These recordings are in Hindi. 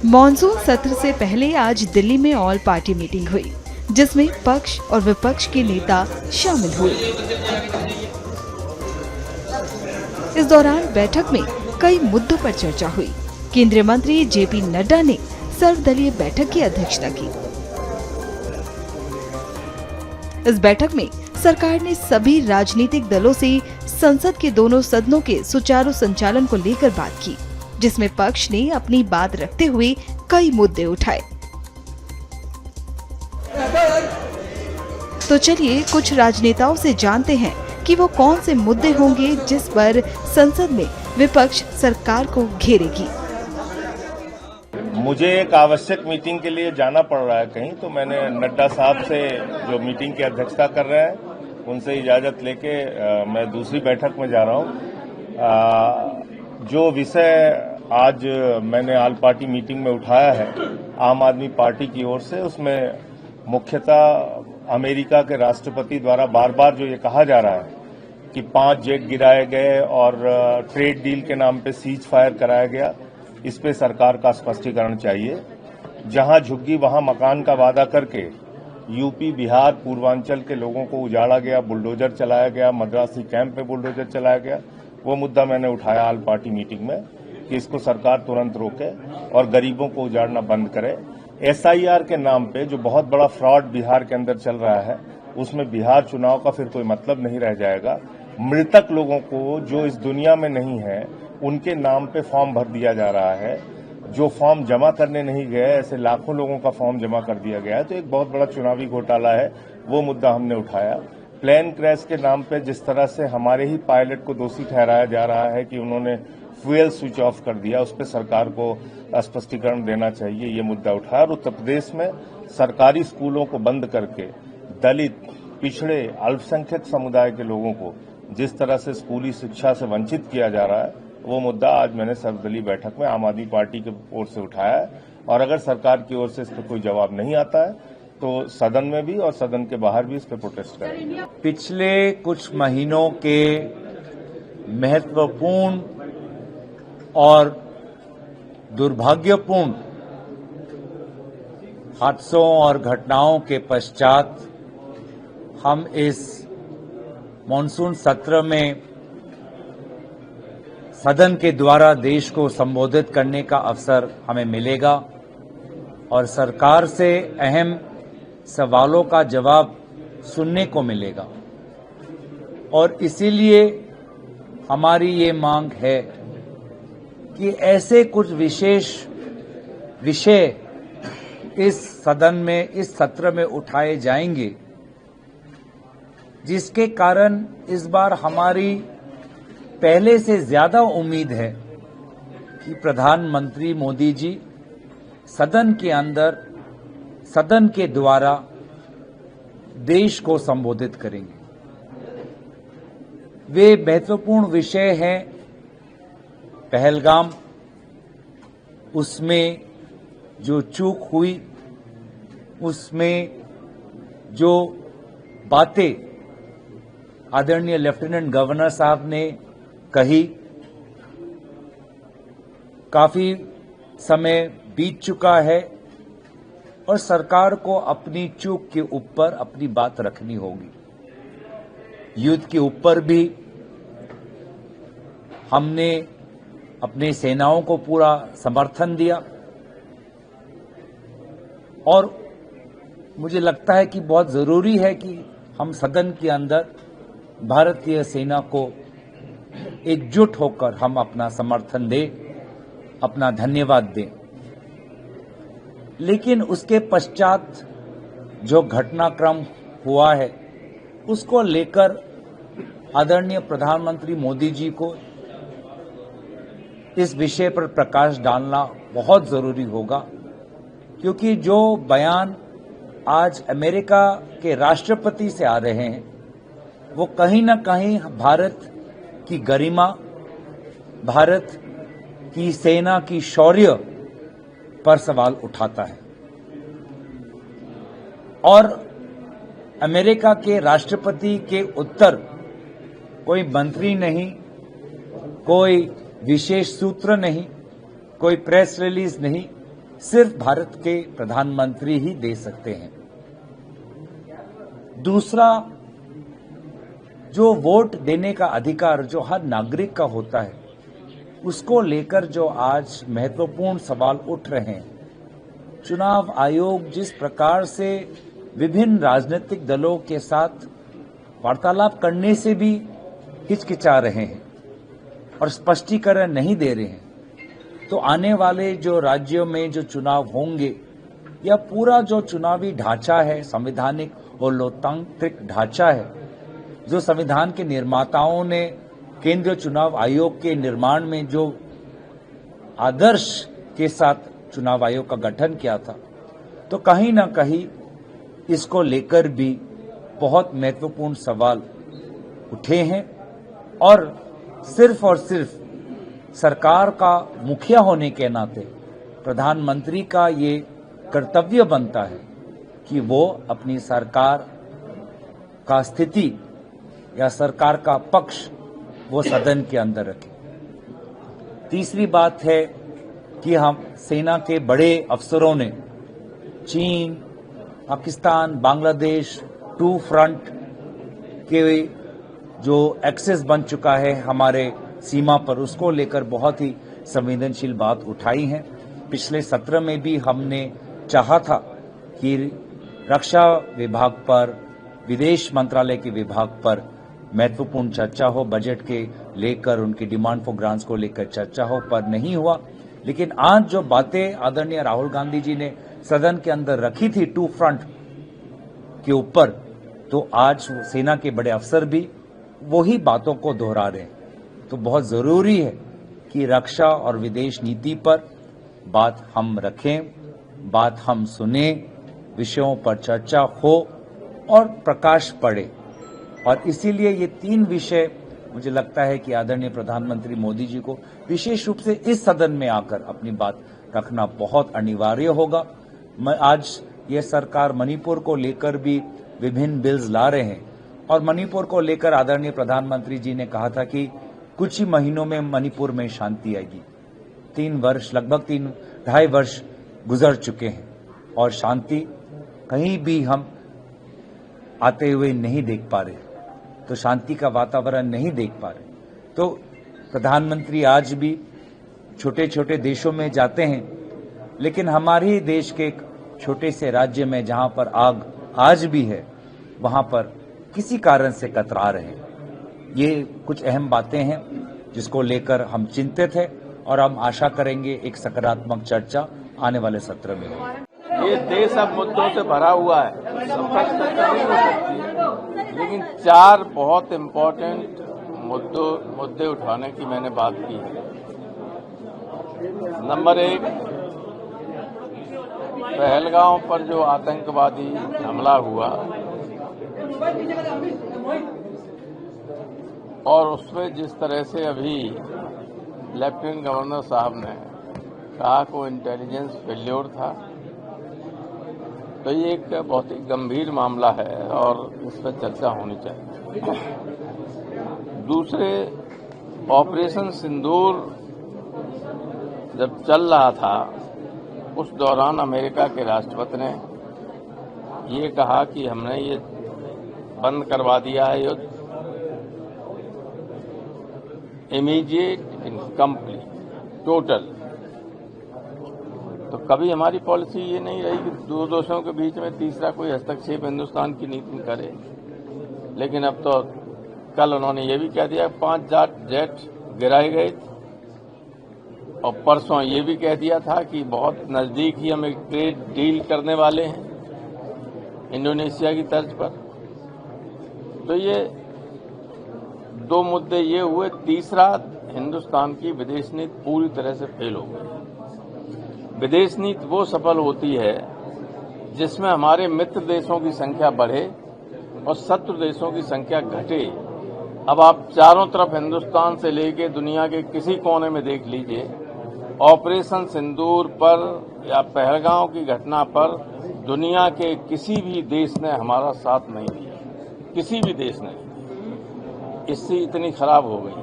मॉनसून सत्र से पहले आज दिल्ली में ऑल पार्टी मीटिंग हुई, जिसमें पक्ष और विपक्ष के नेता शामिल हुए। इस दौरान बैठक में कई मुद्दों पर चर्चा हुई। केंद्रीय मंत्री जेपी नड्डा ने सर्वदलीय बैठक की अध्यक्षता की। इस बैठक में सरकार ने सभी राजनीतिक दलों से संसद के दोनों सदनों के सुचारू संचालन को लेकर बात की, जिसमें पक्ष ने अपनी बात रखते हुए कई मुद्दे उठाए। तो चलिए कुछ राजनेताओं से जानते हैं कि वो कौन से मुद्दे होंगे जिस पर संसद में विपक्ष सरकार को घेरेगी। मुझे एक आवश्यक मीटिंग के लिए जाना पड़ रहा है कहीं, तो मैंने नड्डा साहब से जो मीटिंग की अध्यक्षता कर रहे हैं उनसे इजाजत लेके मैं दूसरी बैठक में जा रहा हूं। जो विषय आज मैंने ऑल पार्टी मीटिंग में उठाया है आम आदमी पार्टी की ओर से, उसमें मुख्यतः अमेरिका के राष्ट्रपति द्वारा बार बार जो ये कहा जा रहा है कि 5 जेट गिराए गए और ट्रेड डील के नाम पे सीज फायर कराया गया, इस पे सरकार का स्पष्टीकरण चाहिए। जहां झुग्गी वहां मकान का वादा करके यूपी, बिहार, पूर्वांचल के लोगों को उजाड़ा गया, बुलडोजर चलाया गया, मद्रासी कैंप पे बुलडोजर चलाया गया, वो मुद्दा मैंने उठाया ऑल पार्टी मीटिंग में कि इसको सरकार तुरंत रोके और गरीबों को उजाड़ना बंद करे। एसआईआर के नाम पे जो बहुत बड़ा फ्रॉड बिहार के अंदर चल रहा है, उसमें बिहार चुनाव का फिर कोई मतलब नहीं रह जाएगा। मृतक लोगों को जो इस दुनिया में नहीं है उनके नाम पे फॉर्म भर दिया जा रहा है। जो फॉर्म जमा करने नहीं गए, ऐसे लाखों लोगों का फॉर्म जमा कर दिया गया है, तो एक बहुत बड़ा चुनावी घोटाला है, वो मुद्दा हमने उठाया। प्लेन क्रैश के नाम पे जिस तरह से हमारे ही पायलट को दोषी ठहराया जा रहा है कि उन्होंने फ्यूल स्विच ऑफ कर दिया, उस पर सरकार को स्पष्टीकरण देना चाहिए, ये मुद्दा उठाया। और उत्तर प्रदेश में सरकारी स्कूलों को बंद करके दलित, पिछड़े, अल्पसंख्यक समुदाय के लोगों को जिस तरह से स्कूली शिक्षा से वंचित किया जा रहा है, वो मुद्दा आज मैंने सर्वदलीय बैठक में आम आदमी पार्टी की ओर से उठाया है। और अगर सरकार की ओर से इस पर कोई जवाब नहीं आता है तो सदन में भी और सदन के बाहर भी इस पर प्रोटेस्ट करेंगे। पिछले कुछ महीनों के महत्वपूर्ण और दुर्भाग्यपूर्ण हादसों और घटनाओं के पश्चात हम इस मॉनसून सत्र में सदन के द्वारा देश को संबोधित करने का अवसर हमें मिलेगा और सरकार से अहम सवालों का जवाब सुनने को मिलेगा। और इसीलिए हमारी ये मांग है कि ऐसे कुछ विशेष विषय इस सदन में, इस सत्र में उठाए जाएंगे जिसके कारण इस बार हमारी पहले से ज्यादा उम्मीद है कि प्रधानमंत्री मोदी जी सदन के अंदर, सदन के द्वारा देश को संबोधित करेंगे। वे महत्वपूर्ण विषय हैं पहलगाम, उसमें जो चूक हुई, उसमें जो बातें आदरणीय लेफ्टिनेंट गवर्नर साहब ने कही, काफी समय बीत चुका है और सरकार को अपनी चूक के ऊपर अपनी बात रखनी होगी। युद्ध के ऊपर भी हमने अपने सेनाओं को पूरा समर्थन दिया और मुझे लगता है कि बहुत जरूरी है कि हम सदन के अंदर भारतीय सेना को एकजुट होकर हम अपना समर्थन दें, अपना धन्यवाद दें। लेकिन उसके पश्चात जो घटनाक्रम हुआ है उसको लेकर आदरणीय प्रधानमंत्री मोदी जी को इस विषय पर प्रकाश डालना बहुत जरूरी होगा, क्योंकि जो बयान आज अमेरिका के राष्ट्रपति से आ रहे हैं वो कहीं न कहीं भारत की गरिमा, भारत की सेना की शौर्य पर सवाल उठाता है। और अमेरिका के राष्ट्रपति के उत्तर कोई मंत्री नहीं, कोई विशेष सूत्र नहीं, कोई प्रेस रिलीज नहीं, सिर्फ भारत के प्रधानमंत्री ही दे सकते हैं। दूसरा, जो वोट देने का अधिकार जो हर नागरिक का होता है, उसको लेकर जो आज महत्वपूर्ण सवाल उठ रहे हैं, चुनाव आयोग जिस प्रकार से विभिन्न राजनीतिक दलों के साथ वार्तालाप करने से भी हिचकिचा रहे हैं और स्पष्टीकरण नहीं दे रहे हैं, तो आने वाले जो राज्यों में जो चुनाव होंगे, या पूरा जो चुनावी ढांचा है, संवैधानिक और लोकतांत्रिक ढांचा है, जो संविधान के निर्माताओं ने केंद्रीय चुनाव आयोग के निर्माण में जो आदर्श के साथ चुनाव आयोग का गठन किया था, तो कहीं ना कहीं इसको लेकर भी बहुत महत्वपूर्ण सवाल उठे हैं और सिर्फ सरकार का मुखिया होने के नाते प्रधानमंत्री का ये कर्तव्य बनता है कि वो अपनी सरकार का स्थिति या सरकार का पक्ष वो सदन के अंदर रखे। तीसरी बात है कि हम सेना के बड़े अफसरों ने चीन, पाकिस्तान, बांग्लादेश, टू फ्रंट के जो एक्सेस बन चुका है हमारे सीमा पर, उसको लेकर बहुत ही संवेदनशील बात उठाई है। पिछले सत्र में भी हमने चाहा था कि रक्षा विभाग पर, विदेश मंत्रालय के विभाग पर महत्वपूर्ण चर्चा हो, बजट के लेकर उनकी डिमांड फॉर ग्रांट्स को लेकर चर्चा हो, पर नहीं हुआ। लेकिन आज जो बातें आदरणीय राहुल गांधी जी ने सदन के अंदर रखी थी टू फ्रंट के ऊपर, तो आज सेना के बड़े अफसर भी वही बातों को दोहरा रहे हैं। तो बहुत जरूरी है कि रक्षा और विदेश नीति पर बात हम रखें, बात हम सुने, विषयों पर चर्चा हो और प्रकाश पड़े। और इसीलिए ये 3 विषय मुझे लगता है कि आदरणीय प्रधानमंत्री मोदी जी को विशेष रूप से इस सदन में आकर अपनी बात रखना बहुत अनिवार्य होगा। आज ये सरकार मणिपुर को लेकर भी विभिन्न बिल्स ला रहे हैं और मणिपुर को लेकर आदरणीय प्रधानमंत्री जी ने कहा था कि कुछ ही महीनों में मणिपुर में शांति आएगी। 3 वर्ष, लगभग 2.5 वर्ष गुजर चुके हैं और शांति कहीं भी हम आते हुए नहीं देख पा रहे, तो शांति का वातावरण नहीं देख पा रहे। तो प्रधानमंत्री आज भी छोटे छोटे देशों में जाते हैं, लेकिन हमारे ही देश के एक छोटे से राज्य में जहां पर आग आज भी है, वहां पर किसी कारण से कतरा रहे हैं। ये कुछ अहम बातें हैं जिसको लेकर हम चिंतित हैं और हम आशा करेंगे एक सकारात्मक चर्चा आने वाले सत्र में हो। ये देश अब मुद्दों से भरा हुआ है, सब पर चर्चा नहीं हो सकती है, लेकिन 4 बहुत इम्पोर्टेंट मुद्दे उठाने की मैंने बात की है। नंबर 1, पहलगांव पर जो आतंकवादी हमला हुआ और उसमें जिस तरह से अभी लेफ्टिनेंट गवर्नर साहब ने कहा कि वो इंटेलिजेंस फेल्योर था, तो ये एक बहुत ही गंभीर मामला है और इस पर चर्चा होनी चाहिए। दूसरे, ऑपरेशन सिंदूर जब चल रहा था, उस दौरान अमेरिका के राष्ट्रपति ने ये कहा कि हमने ये बंद करवा दिया है युद्ध, इमीडिएट, इनकम्प्लीट, टोटल। तो कभी हमारी पॉलिसी ये नहीं रही कि 2 देशों के बीच में तीसरा कोई हस्तक्षेप हिंदुस्तान की नीति में करे। लेकिन अब तो कल उन्होंने ये भी कह दिया 5 जेट गिराए गए और परसों ये भी कह दिया था कि बहुत नजदीक ही हम एक ट्रेड डील करने वाले हैं इंडोनेशिया की तर्ज पर। तो ये 2 मुद्दे ये हुए। तीसरा, हिंदुस्तान की विदेश नीति पूरी तरह से फेल हो गई। विदेश नीति वो सफल होती है जिसमें हमारे मित्र देशों की संख्या बढ़े और शत्रु देशों की संख्या घटे। अब आप चारों तरफ हिंदुस्तान से लेकर दुनिया के किसी कोने में देख लीजिए, ऑपरेशन सिंदूर पर या पहलगांव की घटना पर दुनिया के किसी भी देश ने हमारा साथ नहीं दिया, किसी भी देश ने। इससे इतनी खराब हो गई।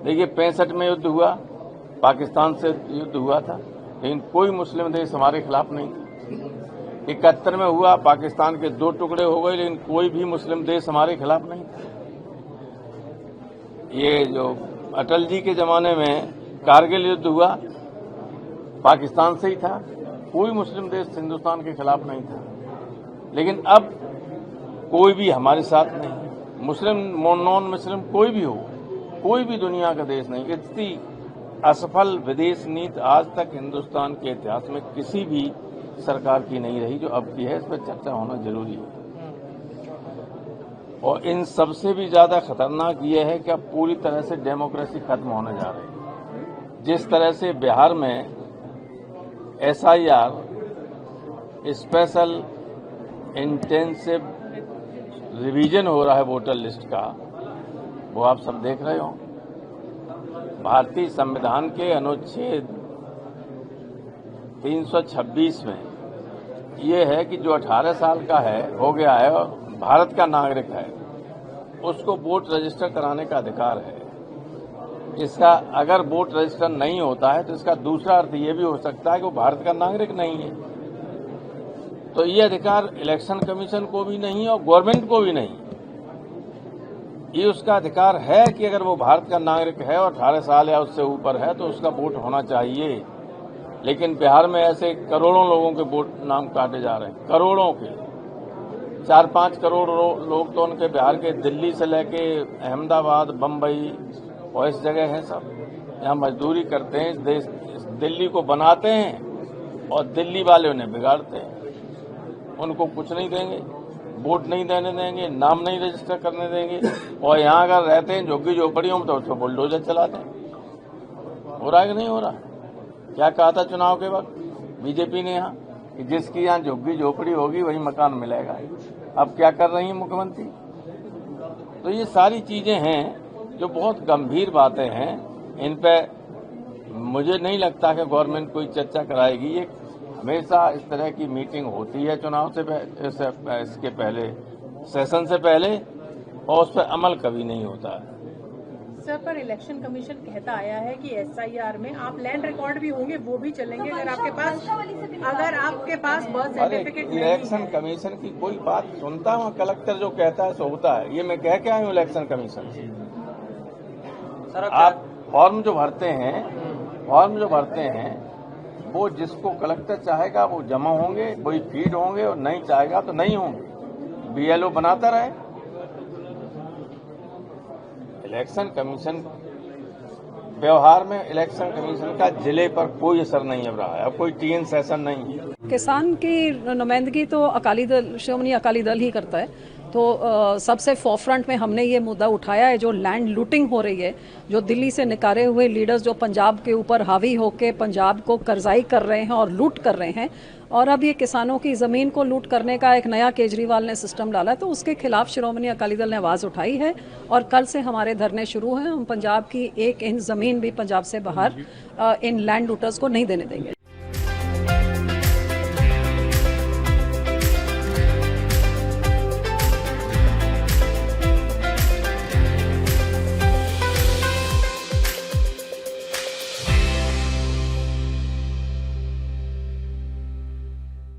देखिए 65 में युद्ध हुआ, पाकिस्तान से युद्ध हुआ था, लेकिन कोई मुस्लिम देश हमारे खिलाफ नहीं था। 71 में हुआ, पाकिस्तान के 2 टुकड़े हो गए, लेकिन कोई भी मुस्लिम देश हमारे खिलाफ नहीं था। ये जो अटल जी के जमाने में कारगिल युद्ध हुआ, पाकिस्तान से ही था, कोई मुस्लिम देश हिंदुस्तान के खिलाफ नहीं था। लेकिन अब कोई भी हमारे साथ नहीं, मुस्लिम नॉन मुस्लिम कोई भी हो, कोई भी दुनिया का देश नहीं। इतनी असफल विदेश नीति आज तक हिंदुस्तान के इतिहास में किसी भी सरकार की नहीं रही जो अब की है। इस पर चर्चा होना जरूरी है। और इन सबसे भी ज्यादा खतरनाक ये है कि अब पूरी तरह से डेमोक्रेसी खत्म होने जा रही है। जिस तरह से बिहार में SIR स्पेशल इंटेंसिव रिवीजन हो रहा है वोटर लिस्ट का, वो आप सब देख रहे हो। भारतीय संविधान के अनुच्छेद 326 में ये है कि जो 18 साल का है, हो गया है और भारत का नागरिक है, उसको वोट रजिस्टर कराने का अधिकार है। इसका अगर वोट रजिस्टर नहीं होता है तो इसका दूसरा अर्थ ये भी हो सकता है कि वो भारत का नागरिक नहीं है। तो ये अधिकार इलेक्शन कमीशन को भी नहीं और गवर्नमेंट को भी नहीं। ये उसका अधिकार है कि अगर वो भारत का नागरिक है और 18 साल या उससे ऊपर है तो उसका वोट होना चाहिए। लेकिन बिहार में ऐसे करोड़ों लोगों के वोट नाम काटे जा रहे हैं, करोड़ों के। 4-5 करोड़ लोग तो उनके बिहार के दिल्ली से लेके अहमदाबाद, बम्बई और इस जगह हैं, सब यहाँ मजदूरी करते हैं। इस दिल्ली को बनाते हैं और दिल्ली वाले उन्हें बिगाड़ते हैं। उनको कुछ नहीं देंगे, वोट नहीं देने देंगे, नाम नहीं रजिस्टर करने देंगे। और यहाँ अगर रहते हैं झुग्गी झोपड़ियों में तो उसको बुलडोजर चलाते हैं। हो रहा है कि नहीं हो रहा? क्या कहा था चुनाव के वक्त बीजेपी ने यहाँ कि जिसकी यहाँ झुग्गी झोपड़ी होगी वही मकान मिलेगा। अब क्या कर रही है मुख्यमंत्री? तो ये सारी चीजें हैं जो बहुत गंभीर बातें हैं। इन पे मुझे नहीं लगता कि गवर्नमेंट कोई चर्चा कराएगी। ये हमेशा इस तरह की मीटिंग होती है चुनाव से इसके पहले, सेशन से पहले, और उस पर अमल कभी नहीं होता है। सर, पर इलेक्शन कमीशन कहता आया है कि SIR में आप लैंड रिकॉर्ड भी होंगे, वो भी चलेंगे अगर आपके पास बर्थ सर्टिफिकेट नहीं है। इलेक्शन कमीशन की कोई बात सुनता हूँ, कलेक्टर जो कहता है सो होता है। ये मैं कह के आया हूँ इलेक्शन कमीशन से। आप फॉर्म जो भरते हैं वो जिसको कलेक्टर चाहेगा वो जमा होंगे, वही फीड होंगे, और नहीं चाहेगा तो नहीं होंगे। BLO बनाता रहे। इलेक्शन कमीशन व्यवहार में इलेक्शन कमीशन का जिले पर कोई असर नहीं अब रहा है। अब कोई TN सेशन नहीं है। किसान की नुमाइंदगी तो अकाली दल, श्रोमणी अकाली दल ही करता है। तो सबसे फोरफ्रंट में हमने ये मुद्दा उठाया है, जो लैंड लूटिंग हो रही है, जो दिल्ली से निकाले हुए लीडर्स जो पंजाब के ऊपर हावी होकर पंजाब को कर्जाई कर रहे हैं और लूट कर रहे हैं। और अब ये किसानों की ज़मीन को लूट करने का एक नया केजरीवाल ने सिस्टम डाला, तो उसके खिलाफ श्रोमणी अकाली दल ने आवाज़ उठाई है। और कल से हमारे धरने शुरू हैं। हम पंजाब की 1 इंच ज़मीन भी पंजाब से बाहर इन लैंड लूटर्स को नहीं देने देंगे।